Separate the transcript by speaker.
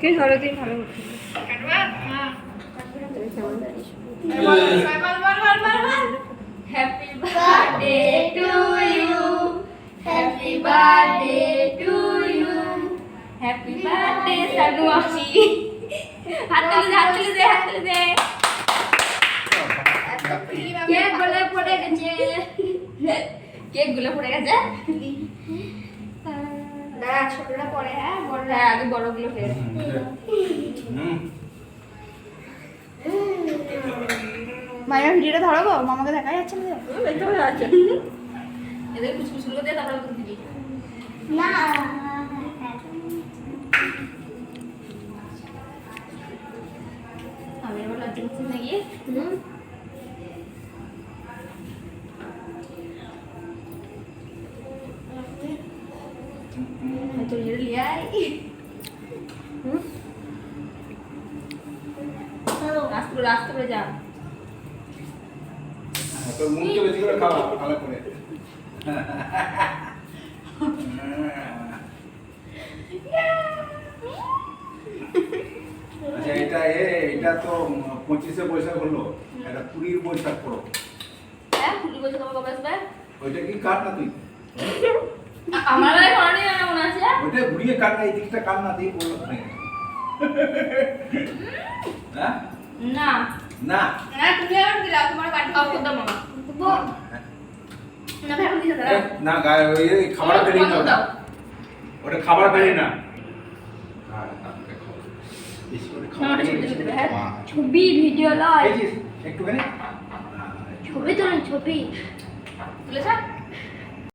Speaker 1: কি ধরো তুই ভালো করছিস।
Speaker 2: Happy birthday to you, happy birthday to you, happy birthday Sanu মাসি। হাত তুলে দে, হাত তুলে দে, হাত তুলে দে। কেক গুলো পড়ে গেছে, কেক গুলো পড়ে গেছে। দাঁড়া, ছোটটা পরে, হ্যাঁ বড়রা আগে, বড়গুলো ফের।
Speaker 1: মায়ের ভিডিওটা ধরবো, মামাকে দেখা যাচ্ছে না।
Speaker 2: দেখতে পাওয়া যাচ্ছে। এদের কুচকুচ করে দিয়ে তারপরে করে দিবি।
Speaker 1: না
Speaker 2: আমি এবার লজ্জা করছি না গিয়ে। তো ये लिया है। রাস্তা করে যা।
Speaker 3: তোর মুখটা বেশি করে খাওয়া ভালো করে। আচ্ছা এটা তো 25 বৈশাখ হলো, এটা 20 বৈশাখ করো।
Speaker 2: হ্যাঁ 20 বছর কবে আসবে?
Speaker 3: ওইটা কি কাট না তুই?
Speaker 2: আমার বেলায় কোনো নেই, আমার মনে আছে।
Speaker 3: ওইটা ঘুরিয়ে কাট না, এই দিকটা কাট না দিয়ে বললো না। হ্যাঁ
Speaker 2: না
Speaker 3: না
Speaker 2: না, তুমি আর দিলা তোমার কাটি অফ করে দাও মামা। না ভাই আমি দিতে দাও
Speaker 3: না গায়ে ওই খাবার বেরিয়ে না ওটা, ওটা খাবার বেরিয়ে না।
Speaker 2: ছবি ভিডিও লয়,
Speaker 3: একটুখানি
Speaker 2: ছবি তুলেন, ছবি তুলেছ।